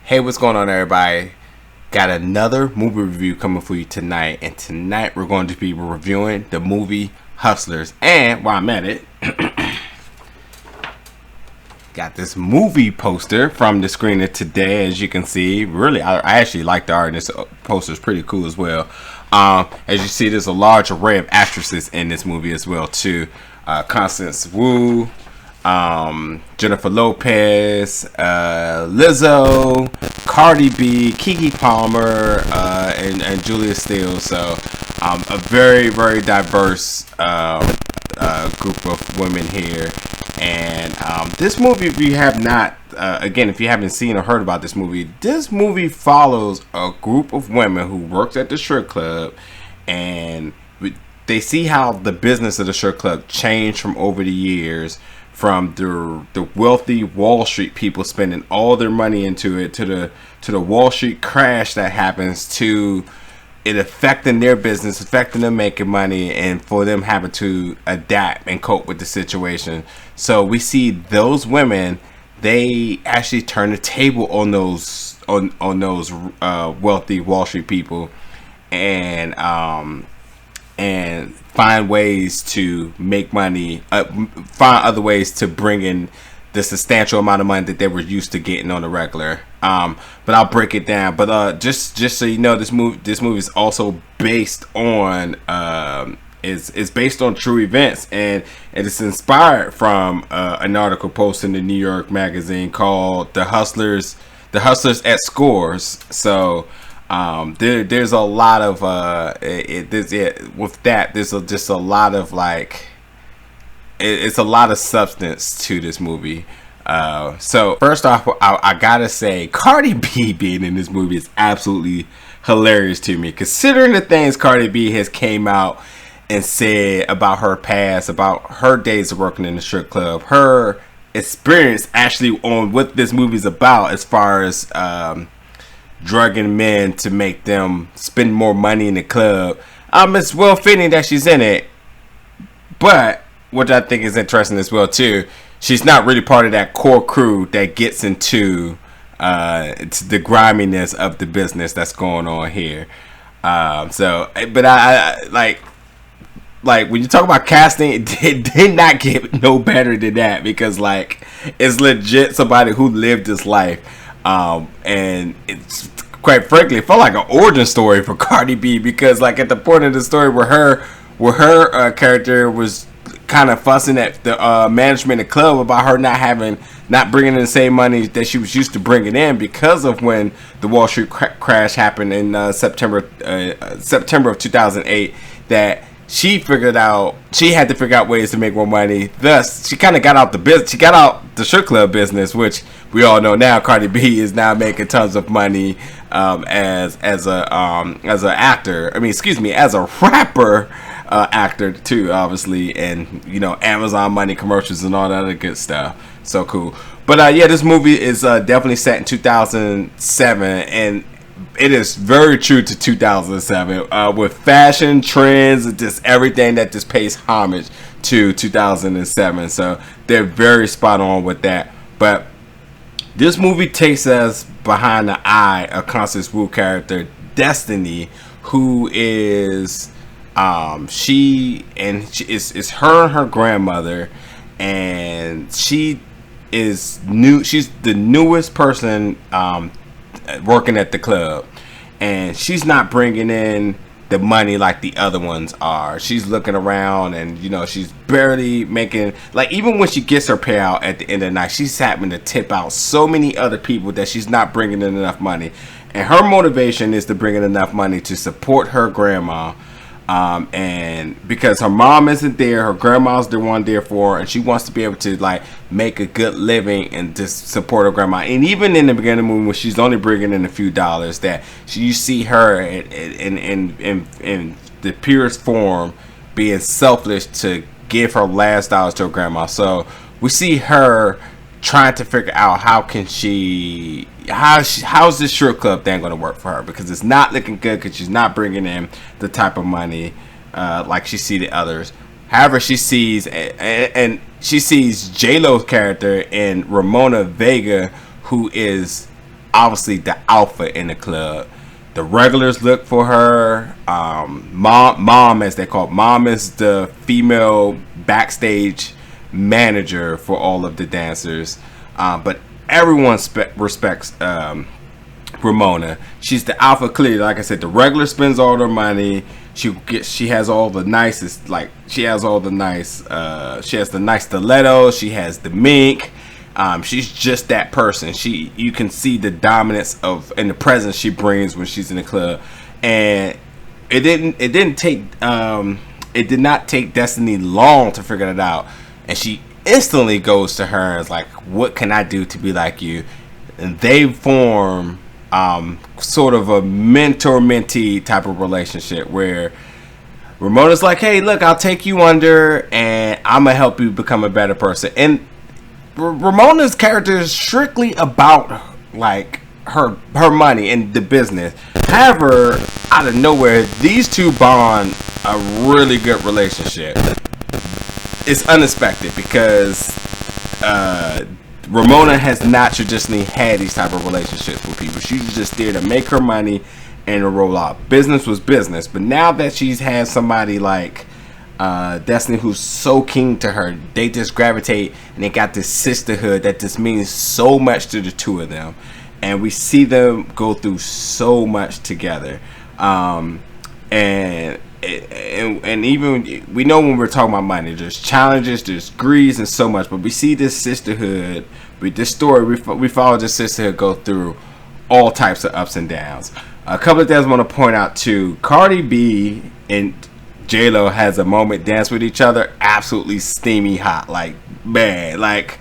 Hey, what's going on, everybody? Got another movie review coming for you tonight, and tonight we're going to be reviewing the movie Hustlers. And while I'm at it, got this movie poster from the screener today, as you can see. Really, I actually like the art, and this poster is pretty cool as well. As you see, there's a large array of actresses in this movie as well, too. Constance Wu, Jennifer Lopez, Lizzo, Cardi B, Keke Palmer, and Julia Stiles. So a very, very diverse group of women here. And this movie, if you have not, again, if you haven't seen or heard about this movie follows a group of women who works at the strip club, and they see how the business of the strip club changed from over the years, from the wealthy Wall Street people spending all their money into it, to the Wall Street crash that happens, to it affecting their business, affecting them making money, and for them having to adapt and cope with the situation. So we see those women, they actually turn the table on those wealthy Wall Street people, and find ways to make money, find other ways to bring in the substantial amount of money that they were used to getting on the regular. But I'll break it down. But just so you know, this movie is also based on is based on true events, and it is inspired from an article posted in the New York Magazine called "The Hustlers at Scores." So there's a lot of with that. There's just a lot of it's a lot of substance to this movie. So first off, I gotta say, Cardi B being in this movie is absolutely hilarious to me, considering the things Cardi B has came out and said about her past, about her days of working in the strip club, her experience actually on what this movie is about, as far as drugging men to make them spend more money in the club. It's well fitting that she's in it, but what I think is interesting as well too, she's not really part of that core crew that gets into the griminess of the business that's going on here. But I like when you talk about casting, it did not get no better than that, because it's legit somebody who lived this life. And it's, quite frankly, it felt like an origin story for Cardi B, because at the point of the story where her character was kind of fussing at the management of the club about her not bringing in the same money that she was used to bringing in, because of when the Wall Street crash happened in September of 2008, that she had to figure out ways to make more money. Thus, she kind of got out the business. She got out the strip club business, which we all know now. Cardi B is now making tons of money as an actor. As a rapper, actor too, obviously, and Amazon money commercials and all that other good stuff. So cool. But this movie is definitely set in 2007, and it is very true to 2007, with fashion trends and just everything that just pays homage to 2007. So they're very spot on with that. But this movie takes us behind the eye of Constance Wu character Destiny, who is she is her and her grandmother, and she is new. She's the newest person working at the club, and she's not bringing in the money like the other ones are. She's looking around, and she's barely making, even when she gets her payout at the end of the night, she's having to tip out so many other people that she's not bringing in enough money. And her motivation is to bring in enough money to support her grandma. And because her mom isn't there, her grandma's the one there for her, and she wants to be able to make a good living and just support her grandma. And even in the beginning of the movie, when she's only bringing in a few dollars, that you see her in the purest form being selfless to give her last dollars to her grandma. So we see her trying to figure out how's this strip club thing going to work for her, because it's not looking good, because she's not bringing in the type of money like she see the others. However, she sees and she sees J-Lo's character in Ramona Vega, who is obviously the alpha in the club. The regulars look for her. Mom, as they call it. Mom is the female backstage manager for all of the dancers. But everyone respects Ramona. She's the alpha, clearly. Like I said, the regular spends all their money. She has all the nicest, like, she has the nice stilettos. She has the mink. She's just that person. You can see the dominance and the presence she brings when she's in the club. And it did not take Destiny long to figure it out. And she instantly goes to her and is like, what can I do to be like you? And they form sort of a mentor-mentee type of relationship where Ramona's like, hey, look, I'll take you under and I'm going to help you become a better person. And Ramona's character is strictly about like her money and the business. However, out of nowhere, these two bond a really good relationship. It's unexpected because Ramona has not traditionally had these type of relationships with people. She's just there to make her money and to roll out. Business was business, but now that she's had somebody like Destiny who's so keen to her, they just gravitate and they got this sisterhood that just means so much to the two of them, and we see them go through so much together. And even we know when we're talking about money, there's challenges, there's greed, and so much, but we see this sisterhood with this story. We follow this sisterhood go through all types of ups and downs. A couple of things I want to point out too. Cardi B and J-Lo has a moment dance with each other, absolutely steamy hot, like, man, like,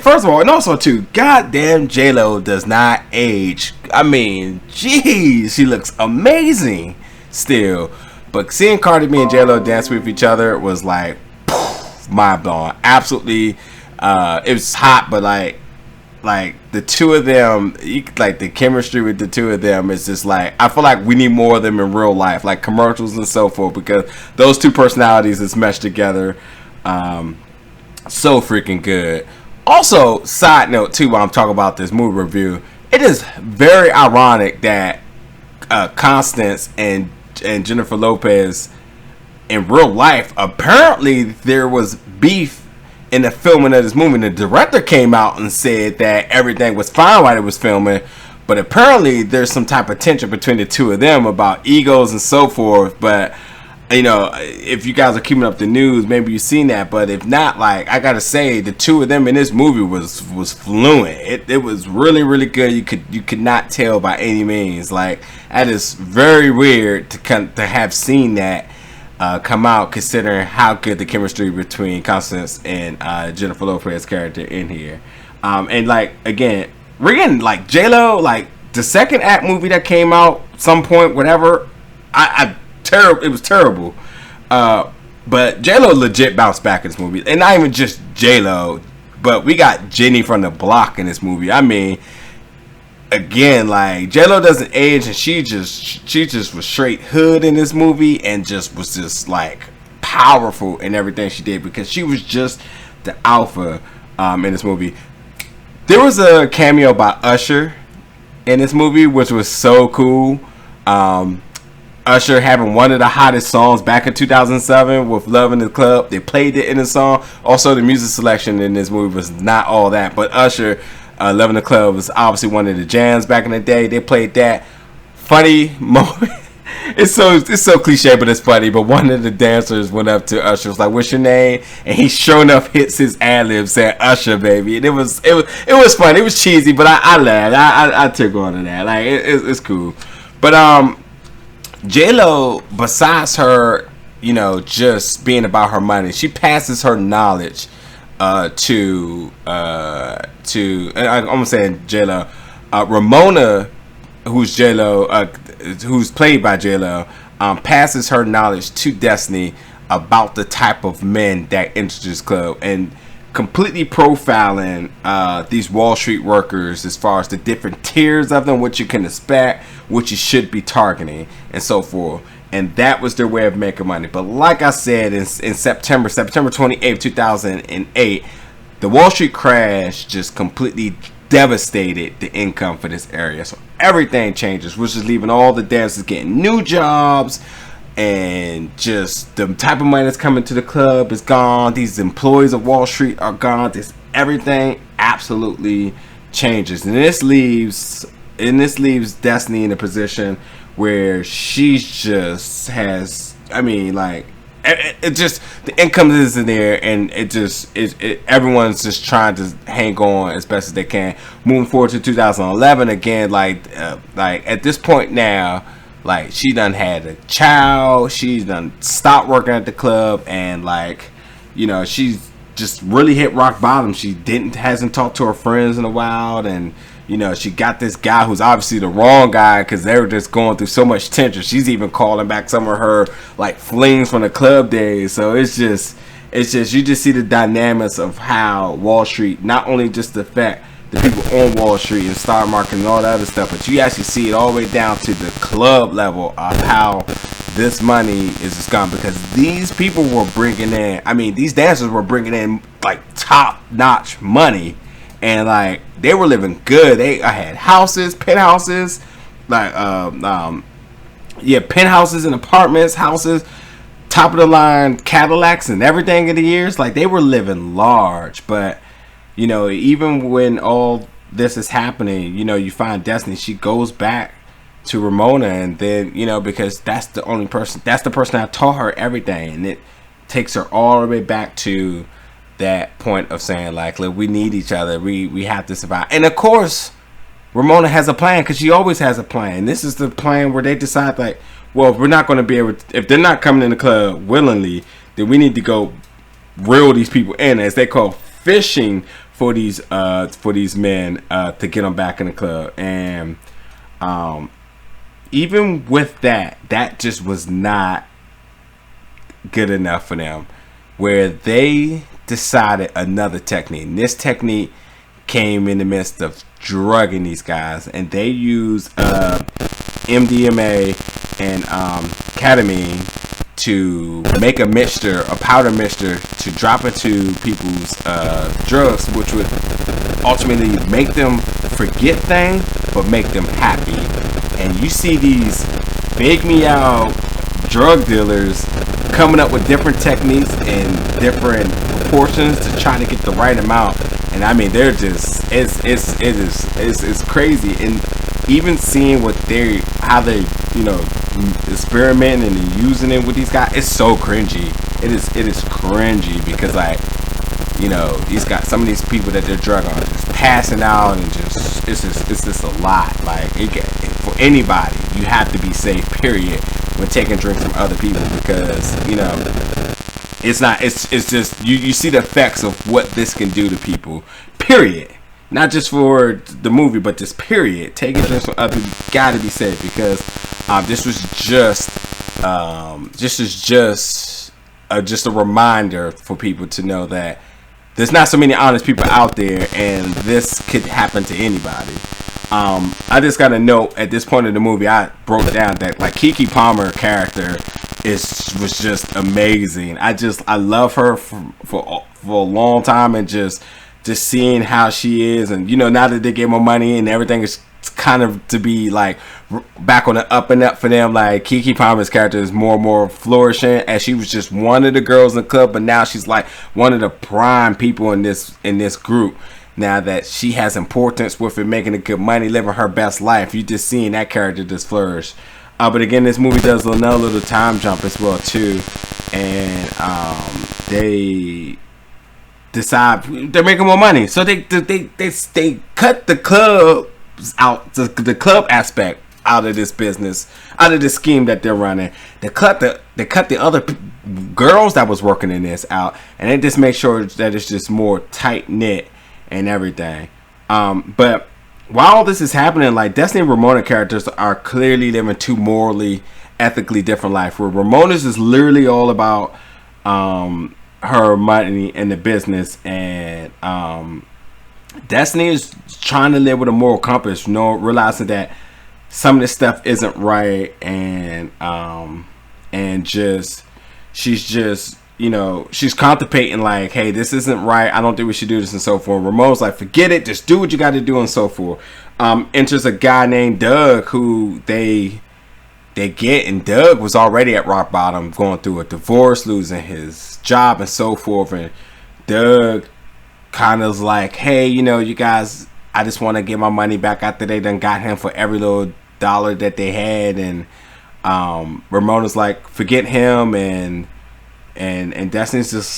first of all, and also too, goddamn, J-Lo does not age. I mean, geez, she looks amazing still. But seeing Cardi B and J-Lo dance with each other was like, mind blowing. Absolutely, it was hot, but like the two of them, like the chemistry with the two of them is just like, I feel like we need more of them in real life, like commercials and so forth, because those two personalities is meshed together so freaking good. Also, side note too, while I'm talking about this movie review, it is very ironic that Constance and Jennifer Lopez in real life, apparently there was beef in the filming of this movie. The director came out and said that everything was fine while it was filming, but apparently there's some type of tension between the two of them about egos and so forth. But you know, if you guys are keeping up the news, maybe you've seen that. But if not, like, I gotta say, the two of them in this movie was fluent. It was really, really good. You could not tell by any means. Like, that is very weird to have seen that come out, considering how good the chemistry between Constance and Jennifer Lopez's character in here. And like, again, like J-Lo, like the second act movie that came out some point, whatever, it was terrible. But J-Lo legit bounced back in this movie. And not even just J-Lo, but we got Jenny from the block in this movie. I mean, again, like, J-Lo doesn't age, and she just was straight hood in this movie, and was just like powerful in everything she did, because she was just the alpha in this movie. There was a cameo by Usher in this movie, which was so cool. Usher having one of the hottest songs back in 2007 with Love in the Club. They played it in the song. Also, the music selection in this movie was not all that, but Usher, Love in the Club was obviously one of the jams back in the day. They played that. Funny moment. It's so cliche, but it's funny. But one of the dancers went up to Usher, was like, "What's your name?" And he sure enough hits his ad-lib saying "Usher, baby." And it was funny. It was cheesy, but I laughed. I took on to that. Like, it's cool. But J-Lo, besides her, you know, just being about her money, she passes her knowledge to I'm gonna say J-Lo, Ramona, who's J-Lo, who's played by J-Lo, passes her knowledge to Destiny about the type of men that enter this club, and completely profiling these Wall Street workers as far as the different tiers of them, what you can expect, what you should be targeting, and so forth. And that was their way of making money. But like I said, in September 28th, 2008, the Wall Street crash just completely devastated the income for this area. So everything changes, which is leaving all the dancers getting new jobs, and just the type of money that's coming to the club is gone. These employees of Wall Street are gone. Everything absolutely changes, and this leaves Destiny in a position where she just has, I mean, like, it just, the income isn't there, and everyone's just trying to hang on as best as they can. Moving forward to 2011 again, like at this point now, like, she done had a child, she's done stopped working at the club, and like, you know, she's just really hit rock bottom. She hasn't talked to her friends in a while, and you know, she got this guy who's obviously the wrong guy because they were just going through so much tension. She's even calling back some of her like flings from the club days. So it's just you just see the dynamics of how Wall Street not only just affect the people on Wall Street and stock market and all that other stuff, but you actually see it all the way down to the club level of how this money is just gone, because these people were bringing in, I mean, these dancers were bringing in like top notch money. And like, they were living good. I had houses, penthouses, like penthouses and apartments, houses, top of the line Cadillacs and everything in the years. Like, they were living large. But you know, even when all this is happening, you know, you find Destiny. She goes back to Ramona, and then, you know, because that's the person that taught her everything, and it takes her all the way back to that point of saying, like, look, we need each other, we have to survive. And of course Ramona has a plan, because she always has a plan. This is the plan where they decide, like, well, if we're not going to be able to, if they're not coming in the club willingly, then we need to go reel these people in, as they call fishing for these men to get them back in the club. And even with that just was not good enough for them, where they decided another technique. And this technique came in the midst of drugging these guys, and they used MDMA and ketamine to make a powder mixture to drop into people's drugs, which would ultimately make them forget things but make them happy. And you see these fake me out drug dealers coming up with different techniques and different proportions to try to get the right amount. And I mean, they're just, it's crazy. And even seeing how they, you know, experimenting and using it with these guys, it's so cringy. It is cringy, because, like, you know, some of these people that they're drug on just passing out, and just it's just a lot. Like, for anybody, you have to be safe, period, when taking drinks from other people, because, you know, it's just you see the effects of what this can do to people, period. Not just for the movie, but just period. Taking drinks from other people, gotta be safe, because this was just a reminder for people to know that there's not so many honest people out there, and this could happen to anybody. I just got a note at this point in the movie. I broke down that, like, Keke Palmer character was just amazing. I love her for a long time, and just seeing how she is, and, you know, now that they get more money and everything is kind of to be like back on the up and up for them, like, Keke Palmer's character is more and more flourishing, as she was just one of the girls in the club, but now she's like one of the prime people in this group. Now that she has importance with it, making a good money, living her best life, you just seeing that character just flourish. But again, this movie does another little time jump as well too, and they decide they're making more money, so they cut the club out, the club aspect out of this business, out of this scheme that they're running. They cut the other girls that was working in this out, and they just make sure that it's just more tight knit and everything. But while all this is happening, like, Destiny and Ramona characters are clearly living two morally, ethically different life, where Ramona's is literally all about her money and the business, and Destiny is trying to live with a moral compass, you know, realizing that some of this stuff isn't right, and she's just, she's contemplating like, hey, this isn't right. I don't think we should do this and so forth. Ramon's like, forget it. Just do what you got to do and so forth. Enters a guy named Doug who they get, and Doug was already at rock bottom, going through a divorce, losing his job and so forth. And Doug kind of like, hey, you guys, I just want to get my money back after they done got him for every little dollar that they had. And Ramona's like, forget him, and Destiny's just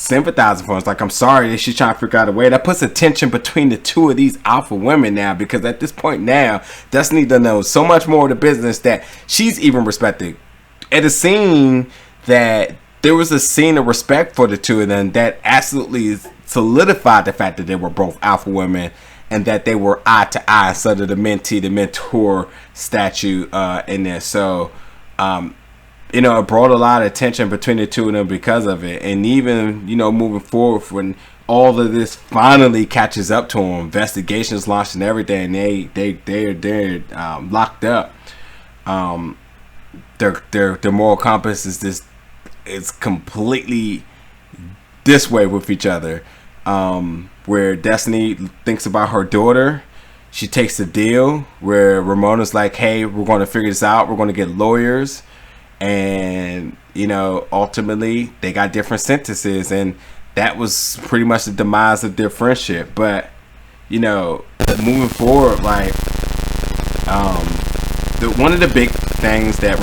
sympathizing for him. It's like, I'm sorry, she's trying to figure out a way. That puts a tension between the two of these alpha women now, because at this point now, Destiny doesn't know so much more of the business that she's even respected. At a scene that there was a scene of respect for the two of them that absolutely solidified the fact that they were both alpha women, and that they were eye to eye instead of the mentee, the mentor statue in there. So, it brought a lot of tension between the two of them because of it. And even, moving forward, when all of this finally catches up to them, investigations launched and everything, they're locked up. Their moral compass is completely this way with each other. Where Destiny thinks about her daughter, she takes the deal. Where Ramona's like, hey, we're going to figure this out. We're going to get lawyers. And, ultimately they got different sentences, and that was pretty much the demise of their friendship. But, moving forward, like, one of the big things that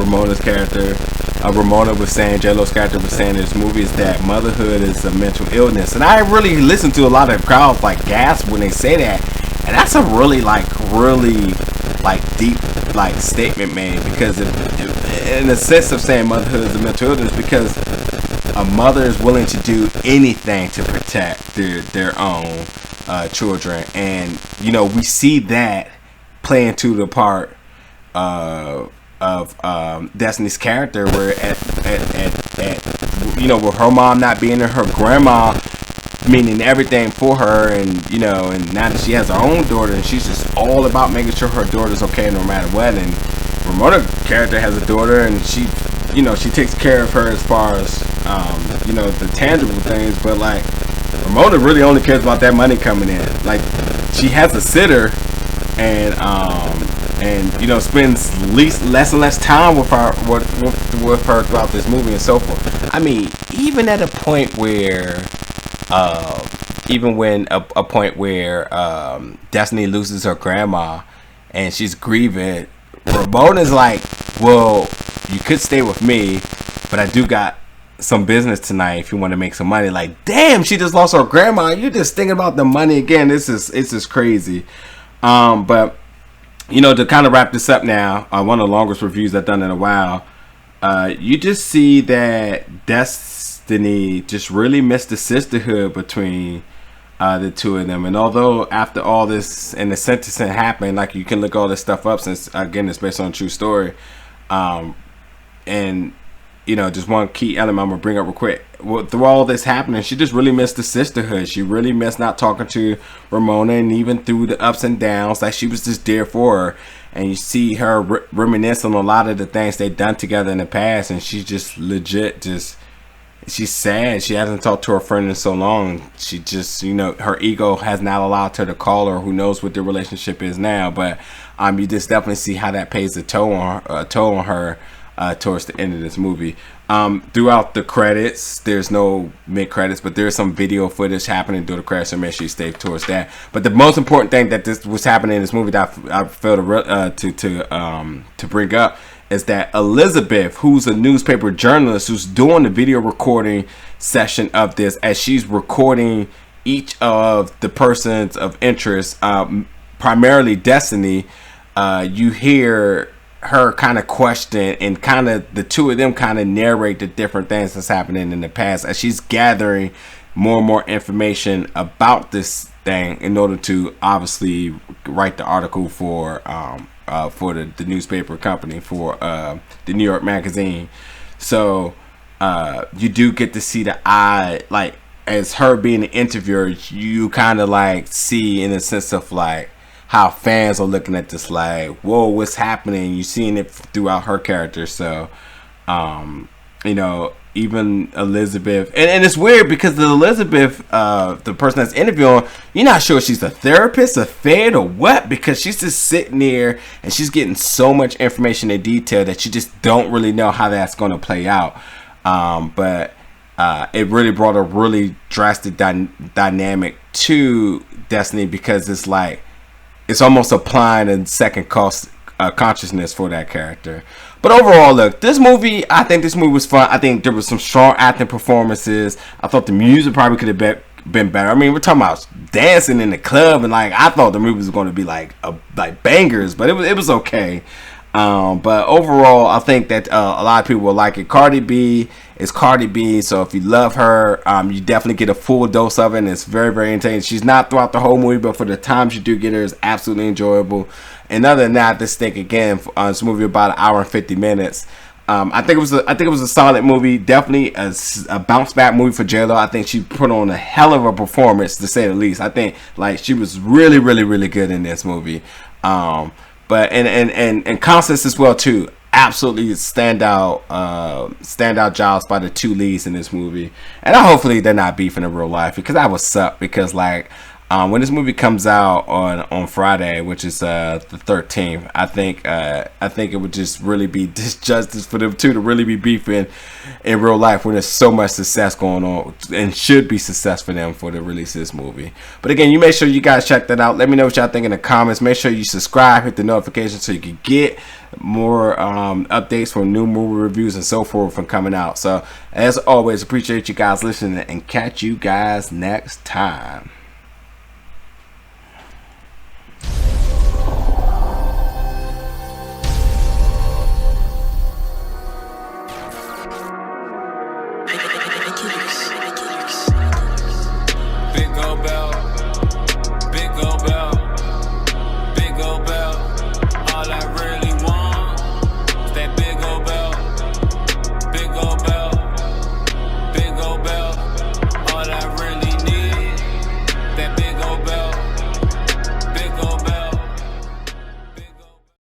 Ramona was saying, J-Lo's character was saying in this movie, is that motherhood is a mental illness. And I really listen to a lot of crowds like gasp when they say that. And that's a really deep statement, man, because in the sense of saying motherhood is a mental illness, because a mother is willing to do anything to protect their own children. And, we see that play into the part of Destiny's character, where with her mom not being there, her grandma meaning everything for her, and and now that she has her own daughter, and she's just all about making sure her daughter's okay no matter what. And Ramona's character has a daughter, and she takes care of her as far as the tangible things, but like Ramona really only cares about that money coming in. Like, she has a sitter, and spends less and less time with her throughout this movie and so forth. I mean, even at a point where Destiny loses her grandma and she's grieving, Ramona's like, well, you could stay with me, but I do got some business tonight if you want to make some money. Like, damn, she just lost her grandma. You're just thinking about the money again. It's just crazy. But to kind of wrap this up now, one of the longest reviews I've done in a while, you just see that Destiny just really missed the sisterhood between the two of them. And although after all this and the sentencing happened, like, you can look all this stuff up, since again it's based on a true story, and just one key element I'm gonna bring up real quick. Well, through all this happening, she just really missed the sisterhood. She really missed not talking to Ramona, and even through the ups and downs, like, she was just there for her. And you see her reminisce on a lot of the things they've done together in the past, and she's just legit she's sad. She hasn't talked to her friend in so long. She just, her ego has not allowed her to call her. Who knows what their relationship is now? But you just definitely see how that pays a toll on her towards the end of this movie. Throughout the credits, there's no mid credits, but there's some video footage happening through the credits, so make sure you stay towards that. But the most important thing that this was happening in this movie that I felt to bring up is that Elizabeth, who's a newspaper journalist, who's doing the video recording session of this, as she's recording each of the persons of interest, primarily Destiny, you hear her kind of question, and kind of the two of them kind of narrate the different things that's happening in the past, as she's gathering more and more information about this thing in order to obviously write the article for the newspaper company, for the New York Magazine. So you do get to see the eye, like, as her being an interviewer, you kind of like see in a sense of like how fans are looking at this, like, whoa, what's happening? You're seeing it throughout her character. So, even Elizabeth, and it's weird because the Elizabeth, the person that's interviewing, you're not sure if she's a therapist, a fed, or what, because she's just sitting there and she's getting so much information in detail that you just don't really know how that's going to play out. But it really brought a really drastic dynamic to Destiny, because it's like it's almost applying a second consciousness for that character. But overall, look, this movie, I think this movie was fun. I think there was some strong acting performances. I thought the music probably could have been better. I mean, we're talking about dancing in the club, and like I thought the movie was going to be like bangers, but it was okay. But overall, I think that a lot of people will like it. Cardi B is Cardi B, so if you love her, you definitely get a full dose of it, and it's very, very entertaining. She's not throughout the whole movie, but for the times you do get her, it's absolutely enjoyable. And other than that, this thing again, this movie about an hour and 50 minutes. I think it was a solid movie. Definitely a bounce back movie for J-Lo. I think she put on a hell of a performance, to say the least. I think like she was really, really, really good in this movie. But and Constance as well too. Absolutely standout jobs by the two leads in this movie. And hopefully they're not beefing in real life, because that would suck. Because like when this movie comes out on Friday, which is the 13th, I think it would just really be disjustice for them two to really be beefing in real life when there's so much success going on, and should be success for them for the release of this movie. But again, you make sure you guys check that out. Let me know what y'all think in the comments. Make sure you subscribe, hit the notification so you can get more updates from new movie reviews and so forth from coming out. So as always, appreciate you guys listening, and catch you guys next time.